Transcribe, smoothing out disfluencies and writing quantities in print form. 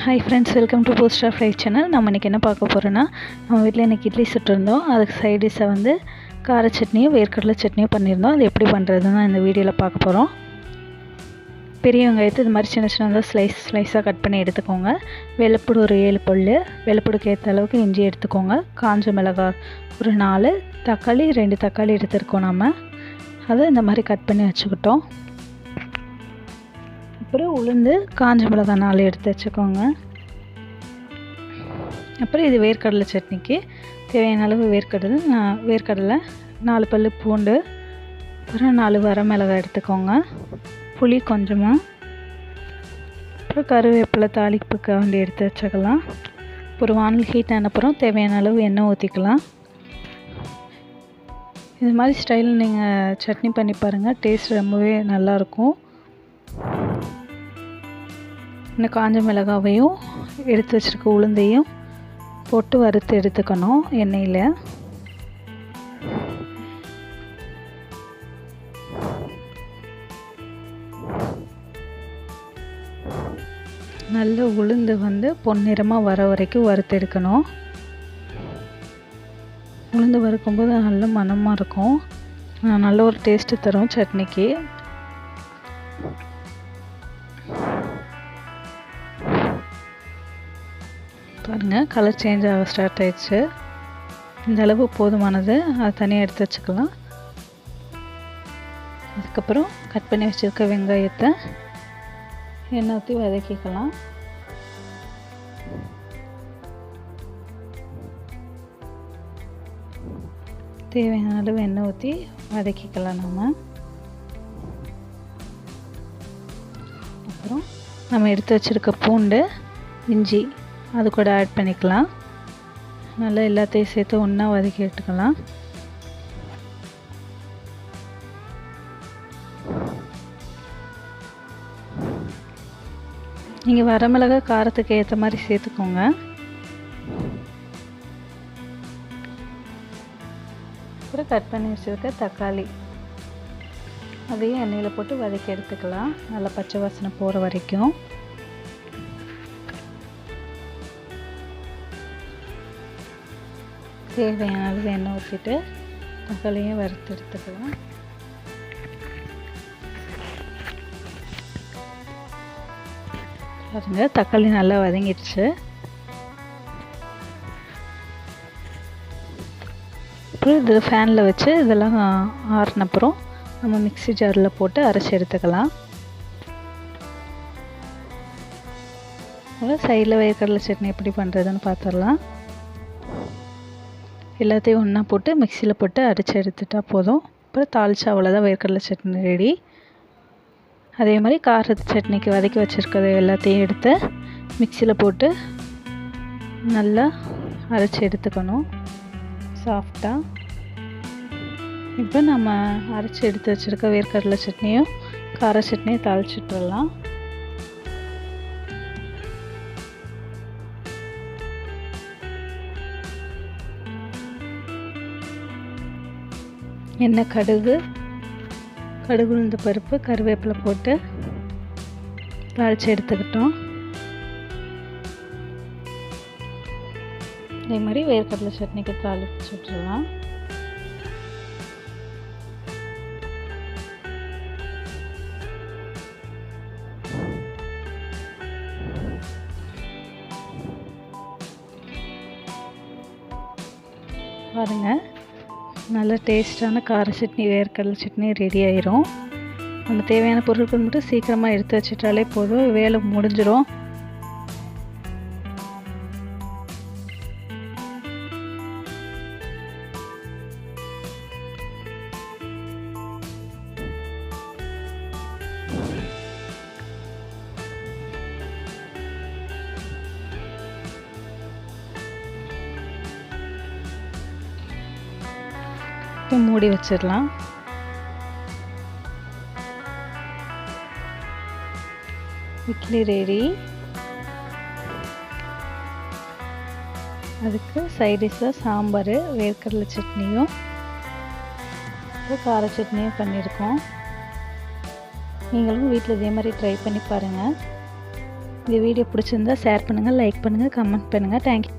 Hi friends, welcome to post of life channel. நம்ம இன்றைக்கி என்ன பார்க்க போகிறோன்னா, நம்ம வீட்டில் இன்றைக்கி இட்லி சுட்டிருந்தோம். அதுக்கு சைட் டிஷ்ஷை வந்து கார சட்னியும் வேர்க்கடலை சட்னியும் பண்ணியிருந்தோம். அது எப்படி பண்ணுறதுன்னு இந்த வீடியோவில் பார்க்க போகிறோம். பெரிய வெங்காயத்தை இது மாதிரி சின்ன சின்னதாக ஸ்லைஸாக கட் பண்ணி எடுத்துக்கோங்க. வெள்ளைப்பூடு ஒரு 7 பல், வெள்ளைப்பூடுக்கு ஏற்ற அளவுக்கு இஞ்சி எடுத்துக்கோங்க. காஞ்ச மிளகாய் ஒரு 4, தக்காளி 2 தக்காளி எடுத்துருக்கோம். நம்ம அதை இந்த மாதிரி கட் பண்ணி வச்சுக்கிட்டோம். அப்புறம் உளுந்து காஞ்ச மிளகாய் 4 எடுத்து வச்சுக்கோங்க. அப்புறம் இது வேர்க்கடலை சட்னிக்கு தேவையான அளவு வேர்க்கடலை 4 பல் பூண்டு, அப்புறம் 4 வரமிளகாய் எடுத்துக்கோங்க. புளி கொஞ்சமாக, அப்புறம் கருவேப்பிலை தாளிப்புக்கு வேண்டி எடுத்து வச்சுக்கலாம். ஒரு வானல் ஹீட் ஆனப்புறம் தேவையான அளவு எண்ணெய் ஊற்றிக்கலாம். இது மாதிரி ஸ்டைலில் நீங்கள் சட்னி பண்ணி பாருங்கள், டேஸ்ட் ரொம்பவே நல்லாயிருக்கும். இன்னும் காஞ்ச மிளகாவையும் எடுத்து வச்சுருக்க உளுந்தையும் போட்டு வறுத்து எடுத்துக்கணும் எண்ணெயில். நல்ல உளுந்து வந்து பொன்னிறமாக வர வரைக்கும் வறுத்து எடுக்கணும். உளுந்து வறுக்கும்போது நல்ல மணமாக இருக்கும், நல்ல ஒரு டேஸ்ட்டு தரும் சட்னிக்கு. பாருங்கள், கலர் சேஞ்ச் ஆக ஸ்டார்ட் ஆயிடுச்சு. இந்த அளவு போதுமானது, அதை தனியாக எடுத்து வச்சுக்கலாம். அதுக்கப்புறம் கட் பண்ணி வச்சுருக்க வெங்காயத்தை எண்ணெய் ஊற்றி வதக்கிக்கலாம். தேவையான அளவு எண்ணெய் ஊற்றி வதக்கிக்கலாம். அப்புறம் நம்ம எடுத்து வச்சுருக்க பூண்டு, இஞ்சி அது கூட ஆட் பண்ணிக்கலாம். நல்லா எல்லாத்தையும் சேர்த்து ஒன்றா வதக்கி எடுத்துக்கலாம். நீங்கள் வரமிளகாய் காரத்துக்கு ஏற்ற மாதிரி சேர்த்துக்கோங்க. அப்புறம் கட் பண்ணி வச்சுருக்க தக்காளி அதையும் எண்ணெயில் போட்டு வதக்கி எடுத்துக்கலாம், நல்லா பச்சை வாசனை போகிற வரைக்கும். தேவையான அளவு எண்ணெய் ஊற்றிட்டு தக்காளியும் வறுத்து எடுத்துக்கலாம். பாருங்க, தக்காளி நல்லா வதங்கிடுச்சு. அப்புறம் இது ஃபேனில் வச்சு இதெல்லாம் ஆறினப்புறம் நம்ம மிக்ஸி ஜாரில் போட்டு அரைச்சி எடுத்துக்கலாம். அப்புறம் சைடில் வேர்க்கடலை சட்னி எப்படி பண்ணுறதுன்னு பார்த்துடலாம். எல்லாத்தையும் ஒன்றா போட்டு மிக்சியில் போட்டு அரைச்சி எடுத்துட்டா போதும். அப்புறம் தாளிச்சா அவ்வளோதான், வேர்க்கடலை சட்னி ரெடி. அதே மாதிரி காரத்து சட்னிக்கு வதக்கி வச்சுருக்கிறது எல்லாத்தையும் எடுத்து மிக்சியில் போட்டு நல்லா அரைச்சி எடுத்துக்கணும் சாஃப்டாக. இப்போ நம்ம அரைச்சி எடுத்து வச்சுருக்க வேர்க்கடலை சட்னியும் கார சட்னியும் தாளிச்சிட்டுடலாம். எண்ணெய், கடுகு உளுந்து பருப்பு, கருவேப்பிலை போட்டு தாளித்து எடுத்துக்கிட்டோம். அதே மாதிரி வேர்க்கடலை சட்னிக்கு தாளிச்சு விட்டுடலாம். பாருங்கள், நல்ல டேஸ்டான கார சட்னி வேர்க்கடலை சட்னி ரெடி ஆயிரும். நம்ம தேவையான பொருட்கள் மட்டும் சீக்கிரமாக எடுத்து வச்சிட்டாலே போதும், வேலை முடிஞ்சிடும். மூடி வச்சிடலாம். இட்லி ரெடி. அதுக்கு சைடிஷாக சாம்பார், வேர்க்கடலை சட்னியும் கார சட்னியும் பண்ணியிருக்கோம். நீங்களும் வீட்டில் இதே மாதிரி ட்ரை பண்ணி பாருங்கள். இந்த வீடியோ பிடிச்சிருந்தா ஷேர் பண்ணுங்கள், லைக் பண்ணுங்கள், கமெண்ட் பண்ணுங்கள். தேங்க்யூ.